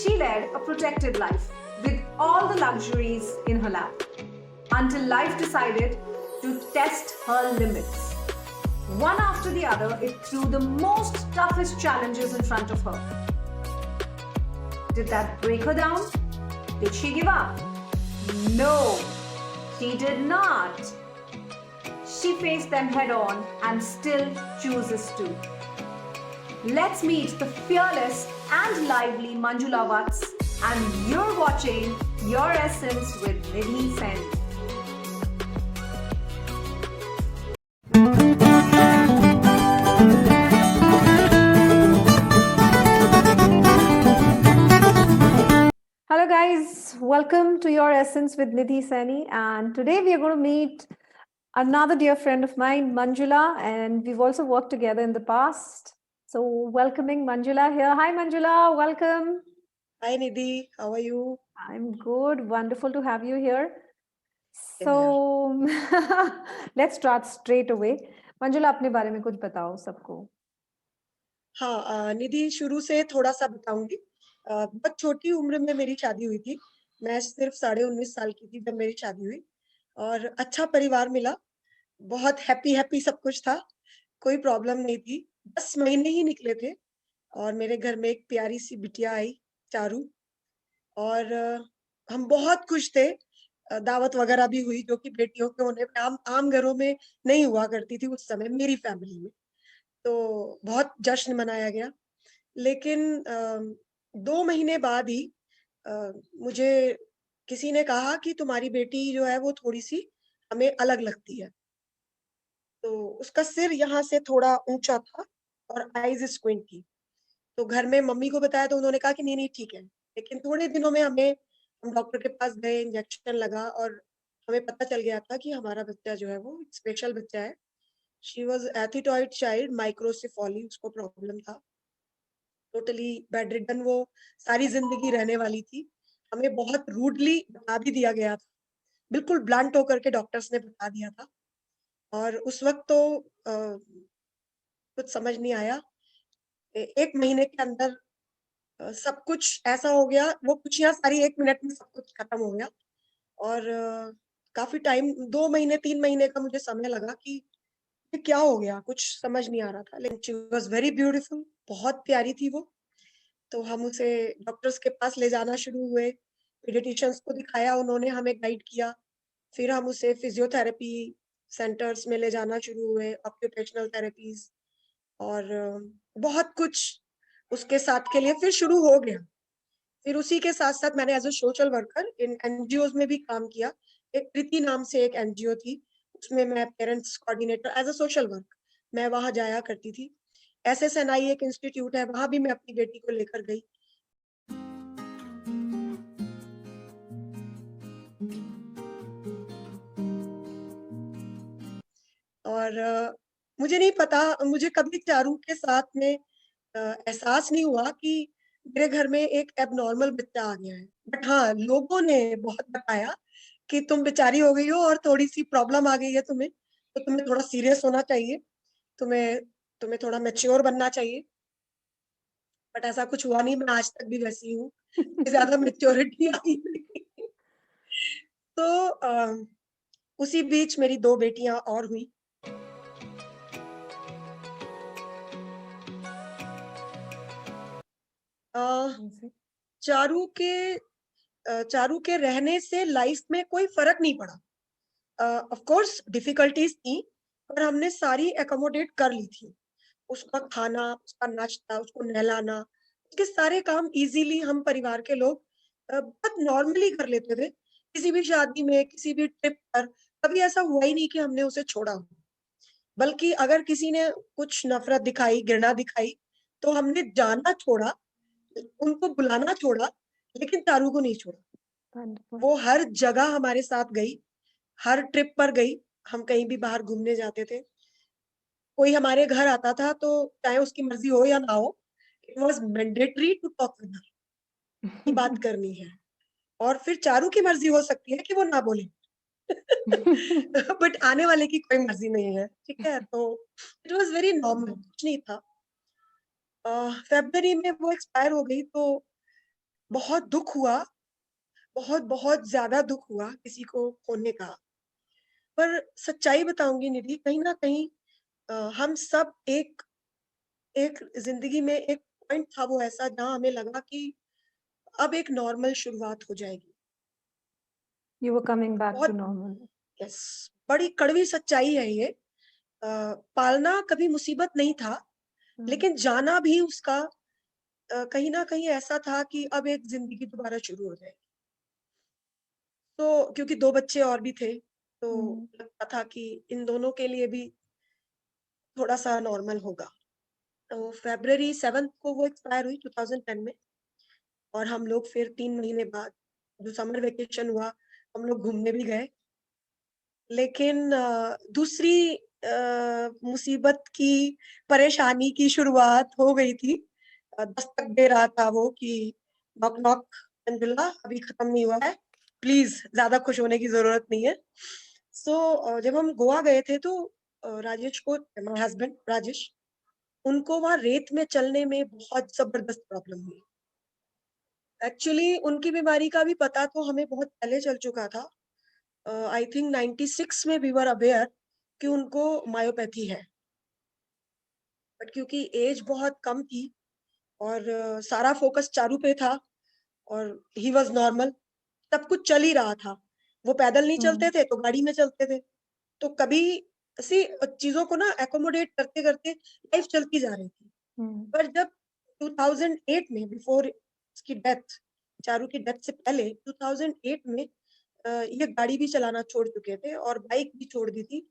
She led a protected life with all the luxuries in her lap until life decided to test her limits. One after the other, it threw the most toughest challenges in front of her. Did that break her down? Did she give up? No, she did not. She faced them head on and still chooses to. Let's meet the fearless and lively Manjula Vats, and you're watching Your Essence with Nidhi Sen. Hello guys, welcome to Your Essence with Nidhi Seni, and today we are going to meet another dear friend of mine, Manjula, and we've also worked together in the past. So welcoming Manjula here. Hi Manjula, welcome. Hi Nidhi, how are you? I'm good, wonderful to have you here. So let's start straight away. Manjula, अपने बारे में कुछ बताओ सबको. हाँ निधि, शुरू से थोड़ा सा बताऊंगी. बहुत छोटी उम्र में मेरी शादी हुई थी. मैं सिर्फ 19.5 साल की थी जब मेरी शादी हुई और अच्छा परिवार मिला. बहुत हैप्पी सब कुछ था, कोई प्रॉब्लम नहीं थी. 10 महीने ही निकले थे और मेरे घर में एक प्यारी सी बिटिया आई, चारू, और हम बहुत खुश थे. दावत वगैरह भी हुई जो कि बेटियों के होने पे आम घरों में नहीं हुआ करती थी उस समय मेरी फैमिली में. तो बहुत जश्न मनाया गया. लेकिन 2 महीने बाद ही मुझे किसी ने कहा कि तुम्हारी बेटी जो है वो थोड़ी-सी हमें अलग लगती है. तो उसका सिर यहाँ से थोड़ा ऊँचा था और आईज़ स्क्विंट थी. तो घर में मम्मी को बताया तो उन्होंने कहा कि नहीं ठीक है. लेकिन थोड़े दिनों में हम डॉक्टर के पास गए, इंजेक्शन लगा और हमें पता चल गया था कि हमारा बच्चा जो है वो स्पेशल बच्चा है. शी वाज़ एथिटॉइड चाइल्ड, माइक्रोसेफोली उसको प्रॉब्लम था. टोटली बेड रिडन वो सारी जिंदगी रहने वाली थी. हमें बहुत रूडली बता भी दिया गया था, बिल्कुल ब्लंट होकर के डॉक्टर्स ने बता दिया था. और उस वक्त तो कुछ समझ नहीं आया. 1 महीने के अंदर सब कुछ ऐसा हो गया, वो खुशियां सारी 1 मिनट में सब कुछ खत्म हो गया. और काफी टाइम, 2 महीने 3 महीने का मुझे समय लगा कि ये क्या हो गया, कुछ समझ नहीं आ रहा था. लेकिन शी वाज वेरी ब्यूटीफुल, बहुत प्यारी थी वो. तो हम उसे डॉक्टर्स के पास ले जाना शुरू हुए. पीडियाट्रिशियंस को दिखाया, उन्होंने हमें गाइड किया. फिर हम उसे फिजियोथेरेपी सेंटर्स में ले जाना शुरू हुए, ऑक्यूपेशनल थेरेपीज और बहुत कुछ उसके साथ के लिए फिर शुरू हो गया. फिर उसी के साथ-साथ मैंने as a social worker in NGOs में भी काम किया. एक कृति नाम से एक एनजीओ थी, उसमें मैं parents coordinator as a social work मैं वहाँ जाया करती थी. एसएसएनआई एक इंस्टीट्यूट है, वहाँ भी मैं अपनी बेटी को लेकर गई. और मुझे नहीं पता, मुझे कभी चारू के साथ में एहसास नहीं हुआ कि मेरे घर में एक एबनॉर्मल बच्चा आ गया है. बट हाँ, लोगों ने बहुत बताया कि तुम बेचारी हो गई हो और थोड़ी-सी प्रॉब्लम आ गई है तुम्हें, तो तुम्हें थोड़ा सीरियस होना चाहिए, तुम्हें तुम्हें थोड़ा मैच्योर बनना चाहिए. बट ऐसा कुछ हुआ नहीं, मैं आज तक भी वैसी हूँ, ज़्यादा मैच्योरिटी आई नहीं. तो उसी बीच मेरी 2 बेटियाँ और हुई. चारू के रहने से लाइफ में कोई फर्क नहीं पड़ा. ऑफ कोर्स डिफिकल्टीज थी, पर हमने सारी एकोमोडेट कर ली थी. उसका खाना, उसका नाश्ता, उसको नहलाना, उसके सारे काम इजीली हम परिवार के लोग बहुत नॉर्मली कर लेते थे. किसी भी शादी में, किसी भी ट्रिप पर कभी ऐसा हुआ ही नहीं कि हमने उसे छोड़ा हो. बल्कि अगर किसी ने कुछ नफरत दिखाई, घृणा दिखाई, तो हमने जाना छोड़ा, उनको बुलाना छोड़ा, लेकिन चारू को नहीं छोड़ा. वो हर जगह हमारे साथ गई, हर ट्रिप पर गई. हम कहीं भी बाहर घूमने जाते थे, कोई हमारे घर आता था तो चाहे उसकी मर्जी हो या ना हो, it was mandatory to talk with her, की बात करनी है. और फिर चारू की मर्जी हो सकती है कि वो ना बोले. बट आने वाले की कोई मर्जी नहीं है, ठीक है. तो इट वाज वेरी नॉर्मल, कुछ नहीं था. फरवरी में वो एक्सपायर हो गई. तो बहुत दुःख हुआ, बहुत ज़्यादा दुःख हुआ किसी को खोने का। पर सच्चाई बताऊँगी निधि, कहीं न कहीं हम सब एक एक ज़िंदगी में एक पॉइंट था वो ऐसा जहाँ हमें लगा कि अब एक नॉर्मल शुरुआत हो जाएगी। You were coming back to बहुत normal. यस, बड़ी कड़वी सच्चाई है ये। पालना कभी मुसीबत नहीं था, हुँ, लेकिन जाना भी उसका कहीं न कहीं ऐसा था कि अब एक ज़िंदगी दोबारा शुरू हो जाएगी। तो क्योंकि 2 बच्चे और भी थे, तो हुँ, लगता था कि इन दोनों के लिए भी थोड़ा-सा नॉर्मल होगा। तो फ़रवरी 7th को वो एक्सपायर हुई 2010 में, और हम लोग फिर 3 महीने बाद जो समर वेकेशन हुआ, हम लोग घूमने भी गए। लेकिन दूसरी मुसीबत की, परेशानी की शुरुआत हो गई थी। दस्तक दे रहा था वो कि नॉक नॉक, मंजुला अभी खत्म नहीं हुआ है, प्लीज़ ज़्यादा खुश होने की ज़रूरत नहीं है। सो जब हम गोवा गए थे तो राजेश को, माय हस्बैंड राजेश, उनको वहाँ रेत में चलने में बहुत ज़बरदस्त प्रॉब्लम हुई। एक्चुअली उनकी बीमारी का भी पता तो हमें बहुत पहले चल चुका था। आई थिंक 96 में वी वर अवेयर कि उनको मायोपैथी है। बट क्योंकि एज बहुत कम थी और सारा फ़ोकस चारू पे था और ही वाज़ नॉर्मल, सब कुछ चल ही रहा था। वो पैदल नहीं चलते हुँ, थे, तो गाड़ी में चलते थे। तो कभी ऐसी चीज़ों को ना एक्कोमोडेट करते-करते लाइफ़ चलती जा रही थी। हुँ, पर जब 2008 में, बिफ़ोर उसकी डेथ, चारू की डेथ से पहले 2008 में ये गाड़ी भी चलाना छोड़ चुके थे और बाइक भी छोड़ दी थी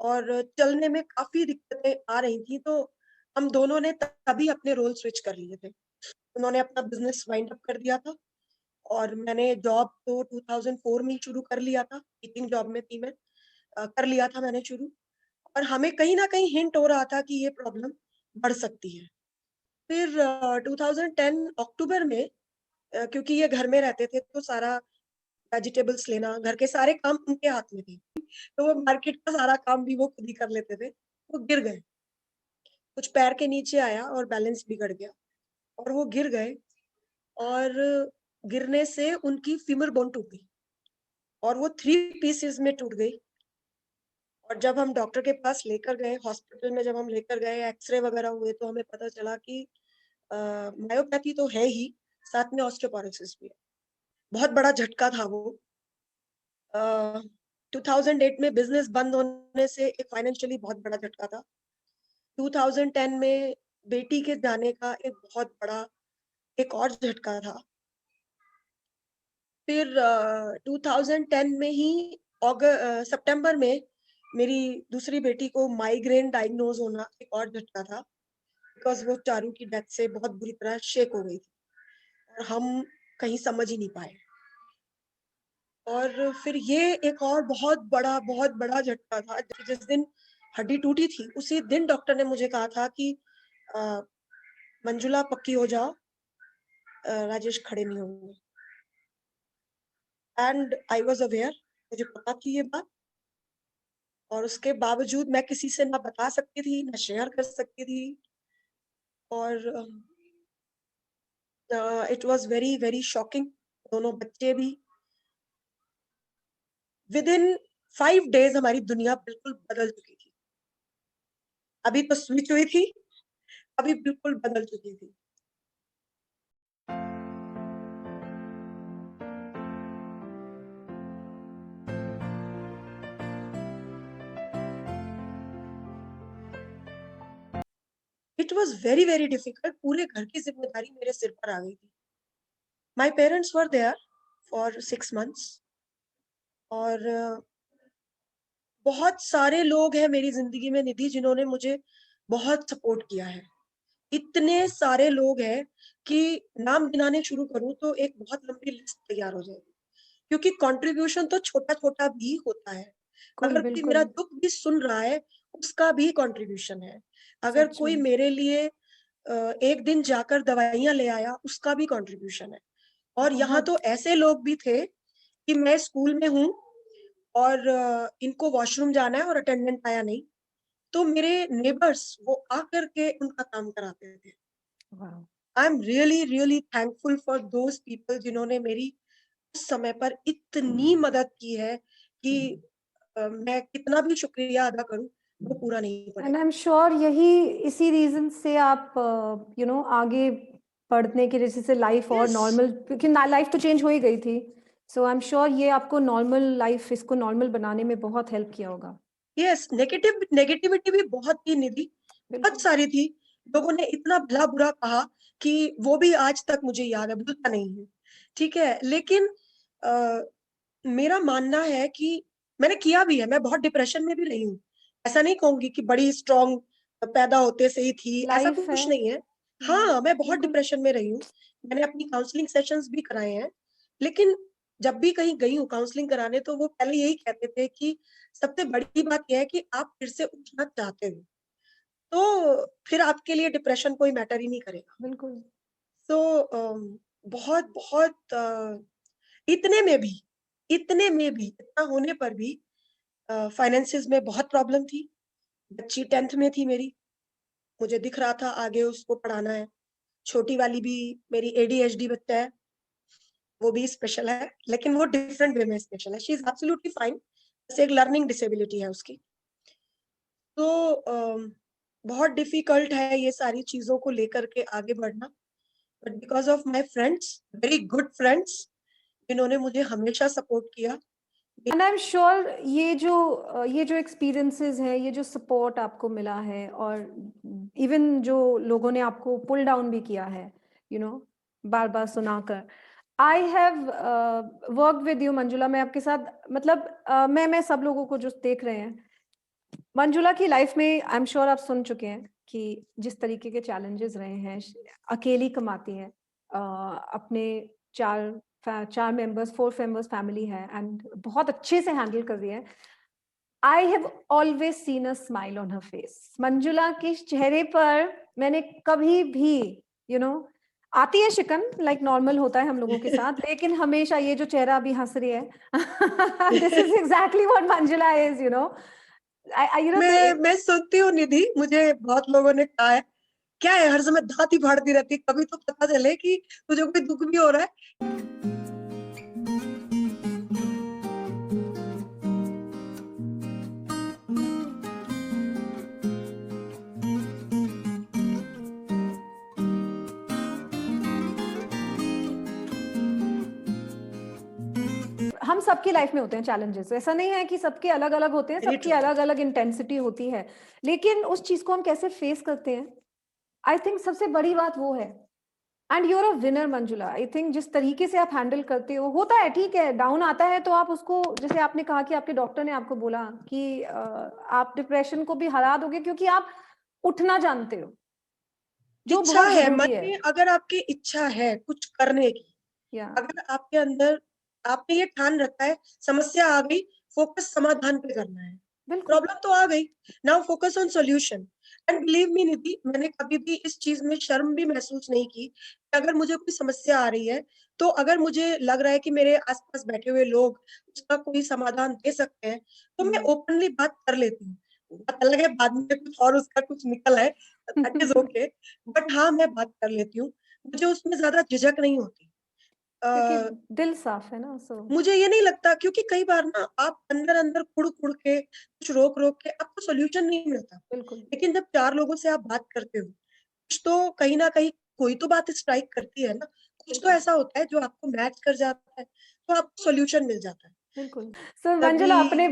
और चलने में काफ़ी दिक्कतें आ रही थी, तो हम दोनों ने तभी अपने रोल स्विच कर लिए थे। उन्होंने अपना बिज़नेस वाइंड अप कर दिया था और मैंने जॉब तो 2004 में ही शुरू कर लिया था, टीचिंग जॉब में थी मैं। कर लिया था मैंने शुरू, और हमें कहीं न कहीं हिंट हो रहा था कि ये प्रॉब्लम बढ़ सकती है। फिर 2010 अक्टूबर में, क्योंकि ये घर में रहते थे तो सारा वेजिटेबल्स लेना, घर के सारे काम उनके हाथ में थे। तो वो मार्केट का सारा काम भी वो खुद ही कर लेते थे। वो गिर गए, कुछ पैर के नीचे आया और बैलेंस बिगड़ गया और वो गिर गए, और गिरने से उनकी फीमर बोन टूट गई और वो 3 पीसेज़ में टूट गई। और जब हम डॉक्टर के पास लेकर गए, हॉस्पिटल में जब हम लेकर गए, एक्स-रे वगैरह हुए, तो हमें पता चला कि मायोपैथी तो है ही, साथ में ऑस्टियोपोरोसिस भी है। बहुत बड़ा झटका था वो। अ, 2008 में बिज़नेस बंद होने से एक फाइनेंशियली बहुत बड़ा झटका था। 2010 में बेटी के जाने का एक बहुत बड़ा एक और झटका था। फिर 2010 में ही सितंबर में मेरी दूसरी बेटी को माइग्रेन डायग्नोज़ होना एक और झटका था, बिकॉज़ वो चारू की डेथ से बहुत बुरी तरह शेक हो गई थी और हम कहीं समझ ही नहीं पाए। और फिर ये एक और बहुत बड़ा झटका था, जिस दिन हड्डी टूटी थी, उसी दिन डॉक्टर ने मुझे कहा था कि अ, मंजुला पक्की हो जाओ, राजेश खड़े नहीं होंगे। एंड आई वाज़ अवेयर, मुझे पता थी ये बात, और उसके बावजूद मैं किसी से ना बता सकती थी, ना शेयर कर सकती थी, और it was very, very shocking. दोनों बच्चे भी, विदिन 5 डेज़ हमारी दुनिया बिल्कुल बदल चुकी थी। अभी तो स्विच हुई थी, अभी बिल्कुल बदल चुकी थी। It was very, very difficult. पूरे घर की ज़िम्मेदारी मेरे सिर पर आ गई थी। My parents were there for 6 months, और बहुत सारे लोग हैं मेरी ज़िंदगी में निधि, जिन्होंने मुझे बहुत सपोर्ट किया है। इतने सारे लोग हैं कि नाम गिनाने शुरू करूँ तो एक बहुत लंबी लिस्ट तैयार हो जाएगी। क्योंकि कंट्रीब्यूशन तो छोटा-छोटा भी होता है। बिल्कुल, अगर कोई मेरा बिल्कुल, दुःख भी सुन रहा है, उसका भी कंट्रीब्यूशन है। अगर सच कोई में। मेरे लिए एक दिन जाकर दवाइयाँ ले आया, उसका भी कंट्रीब्यूशन है। और यहाँ बहुत तो ऐसे लोग भी थे कि मैं स्कूल में हूँ और इनको वॉशरूम जाना है और अटेंडेंट आया नहीं, तो मेरे नेबर्स वो आकर के उनका काम कराते थे। वाह! I am really really thankful for those people जिन्होंने मेरी उस समय पर इतनी मदद की है कि मैं कितना भी शुक्रिया अदा करूं वो पूरा नहीं एंड पड़ेगा। आई एम श्योर यही इसी रीजन से आप आगे बढ़ने की वजह से लाइफ और Yes. नॉर्मल, क्योंकि लाइफ तो चेंज हो ही गई थी, सो आई एम श्योर ये आपको नॉर्मल लाइफ, इसको नॉर्मल बनाने में बहुत हेल्प किया होगा। यस, नेगेटिविटी भी बहुत थी निधि, बहुत सारी थी। लोगों ने इतना भला बुरा कहा कि वो भी आज तक मुझे याद है, भूलता नहीं है, ठीक है। लेकिन अ, मेरा मानना है कि मैंने किया भी है, मैं बहुत डिप्रेशन में भी रही हूँ। ऐसा नहीं कहूंगी कि बड़ी स्ट्रांग पैदा होते से ही थी, ऐसा लाइफ है। कुछ नहीं है। हाँ, मैं बहुत बिल्कुल। डिप्रेशन में रही हूँ। मैंने अपनी काउंसलिंग सेशंस भी कराए हैं। लेकिन जब भी कहीं गई हूँ काउंसलिंग कराने तो वो पहले यही कहते थे कि सबसे बड़ी बात ये है कि आप फिर से उठना चाहते हो, तो फिर आपके लिए डिप्रेशन कोई मैटर ही नहीं करेगा। बिल्कुल। तो बहुत बहुत इतने में भी इतना होने पर भी फाइनेंसेस में बहुत प्रॉब्लम थी। बच्ची 10th में थी मेरी, मुझे दिख रहा था आगे उसको पढ़ाना है। छोटी वाली भी मेरी एडीएचडी बच्चा है, वो भी स्पेशल है, लेकिन वो डिफरेंट वे में स्पेशल है। शी इज एब्सोल्युटली फाइन, बस एक लर्निंग डिसेबिलिटी है उसकी। तो बहुत डिफिकल्ट है ये सारी चीजों को लेकर के आगे बढ़ना, but because of my friends, very good friends, जिन्होंने मुझे हमेशा सपोर्ट किया। एंड आई एम श्योर ये जो एक्सपीरियंसेस हैं, ये जो सपोर्ट आपको मिला है, और इवन जो लोगों ने आपको पुल डाउन भी किया है, बार बार सुनाकर, I have work with you Manjula. मैं आपके साथ, मतलब मैं सब लोगों को जो देख रहे हैं, मंजुला की लाइफ में आई एम श्योर आप सुन चुके हैं कि जिस तरीके के चैलेंजेस रहे हैं, अकेली कमाती हैं, अपने चार मेंबर्स, 4 मेंबर्स फैमिली है, एंड बहुत अच्छे से हैंडल कर रही है। I have always seen a smile on her face. Manjula के चेहरे पर मैंने कभी भी, आती है शिकन, लाइक नॉर्मल होता है हम लोगों के साथ, लेकिन हमेशा ये जो चेहरा अभी हंस रही है, this is exactly what Manjula is, मैं सुनती हूँ निधि, मुझे बहुत लोगों ने कहा है क्या है हर समय दांत ही फाड़ती रहती, कभी तो पता चले कि तुझे कोई दुख भी हो रहा है। हम सबकी लाइफ में होते हैं चैलेंजेस, ऐसा नहीं है कि सबके अलग अलग होते हैं, Very सबकी true. अलग अलग इंटेंसिटी होती है, लेकिन उस चीज को हम कैसे फेस करते हैं, आई थिंक सबसे बड़ी बात वो है। And you're a winner Manjula. I think जिस तरीके से आप हैंडल करते हो, होता है, ठीक है, डाउन आता है तो आप उसको, जैसे आपने कहा कि आपके डॉक्टर ने आपको बोला कि आप डिप्रेशन को भी हरा दोगे क्योंकि आप उठना जानते हो, जो इच्छा बहुत है मन जरूरी है। में, अगर आपकी इच्छा है कुछ करने की, या अगर आपके अंदर आपने ये ठान रखा है, समस्या आ गई, फोकस समाधान पे करना है। बिल्कुल। प्रॉब्लम तो आ गई, now focus on solution. And believe me Nidhi, मैंने कभी भी इस चीज में शर्म भी महसूस नहीं की कि अगर मुझे कोई समस्या आ रही है, तो अगर मुझे लग रहा है कि मेरे आसपास बैठे हुए लोग उसका कोई समाधान दे सकते हैं, तो मैं ओपनली बात कर लेती हूँ। बात अलग है बाद में कुछ और उसका कुछ निकल है, दैट इज ओके, बट हाँ मैं बात कर लेती हूँ, मुझे उसमें ज्यादा झिझक नहीं होती। क्योंकि अ, दिल साफ है ना, सो मुझे ये नहीं लगता, क्योंकि कई बार ना आप अंदर अंदर कुड़ कुड़ के कुछ रोक रोक के आपको सोल्यूशन नहीं मिलता। बिल्कुल। लेकिन जब 4 लोगों से आप बात करते हो, कुछ तो कहीं ना कहीं कोई तो बात स्ट्राइक करती है ना, कुछ तो ऐसा होता है जो आपको मैच कर जाता है, तो आपको सोल्यूशन मिल जाता है। बिल्कुल। सो तभी मंजुला, अपने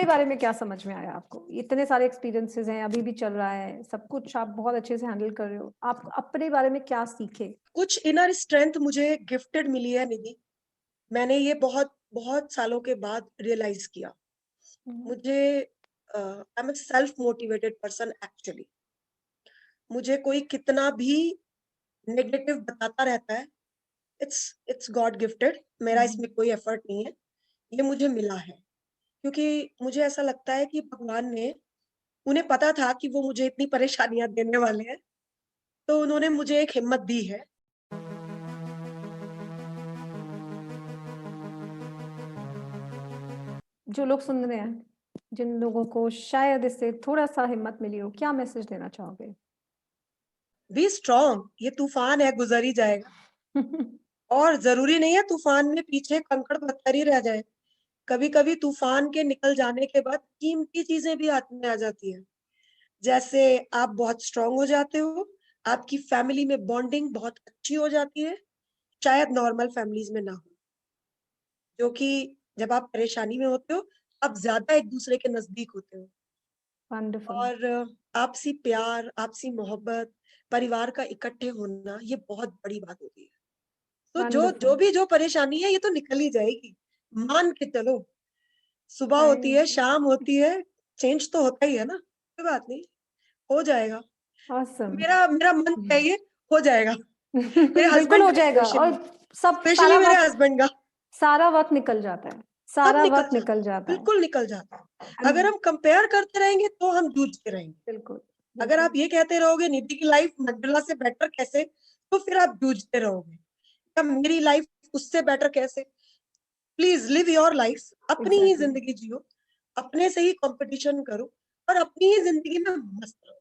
बारे में क्या समझ में आया आपको? इतने सारे एक्सपीरियंसेस हैं, अभी भी चल रहा है, सब कुछ आप बहुत अच्छे से हैंडल कर रहे हो, आप अपने बारे में क्या सीखे? कुछ इनर स्ट्रेंथ मुझे गिफ्टेड मिली है निधि, मैंने ये बहुत बहुत सालों के बाद रियलाइज किया। मुझे I am self motivated person actually. मुझे कोई कितना भी नेगेटिव बताता रहता है, इट्स इट्स गॉड गिफ्टेड, मेरा इसमें कोई एफर्ट नहीं है, ये मुझे मिला है। क्योंकि मुझे ऐसा लगता है कि भगवान ने, उन्हें पता था कि वो मुझे इतनी परेशानियां देने वाले हैं, तो उन्होंने मुझे एक हिम्मत दी है। जो लोग सुन रहे हैं, जिन लोगों को शायद इससे थोड़ा सा हिम्मत मिली हो, क्या मैसेज देना चाहोगे? बी स्ट्रांग, ये तूफान है, गुजर ही जाएगा। और जरूरी नहीं है तूफान में पीछे कंकड़ पत्थर ही रह जाए, कभी कभी तूफान के निकल जाने के बाद कीमती चीजें भी हाथ में आ जाती है। जैसे आप बहुत स्ट्रांग हो जाते हो, आपकी फैमिली में बॉन्डिंग बहुत अच्छी हो जाती है, शायद नॉर्मल फैमिलीज में ना हो, जो कि जब आप परेशानी में होते हो आप ज्यादा एक दूसरे के नजदीक होते हो। वंडरफुल। और आपसी प्यार, आपसी मोहब्बत, परिवार का इकट्ठे होना, ये बहुत बड़ी बात होती है। तो जो वंडरफुल। जो भी जो परेशानी है ये तो निकल ही जाएगी, मान के चलो। सुबह होती है, थैंक शाम होती है, चेंज तो होता ही है ना, कोई बात नहीं, हो जाएगा। ऑसम। मेरा मेरा मन चाहिए, हो जाएगा। मेरे बिल्कुल हस्बैंड हो का जाएगा, स्पेशली, और सब स्पेशली मेरे हस्बैंड का सारा वक्त निकल जाता है, सब सारा निकल वक्त जाता निकल है, जाता है। बिल्कुल निकल जाता है। अगर And हम कंपेयर करते रहेंगे तो हम जूझते रहेंगे। बिल्कुल अगर बिल्कुल। आप ये कहते रहोगे निधि की लाइफ मंजुला से बेटर कैसे, तो फिर आप जूझते रहोगे, या मेरी लाइफ उससे बेटर कैसे। प्लीज लिव योर लाइफ, अपनी ही एग्जैक्टली। जिंदगी जियो, अपने से ही कंपटीशन करो, और अपनी ही जिंदगी में मस्त रहो।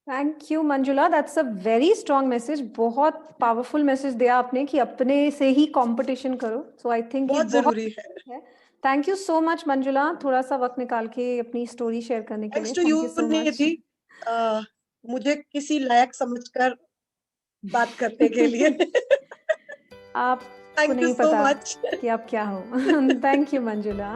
Thank you Manjula, that's a very strong message, बहुत पावरफुल मैसेज दिया आपने कि अपने से ही कंपटीशन करो। सो आई थिंक ये बहुत बहुत जरूरी है। है। Thank you so much Manjula, थोड़ा सा वक्त निकाल के अपनी स्टोरी शेयर करने के लिए। Thanks to you thank you so much. Nidhi, मुझे किसी लायक समझकर बात करने के लिए। आपको थैंक यू नहीं सो पता मच। कि आप क्या हो। Thank you Manjula.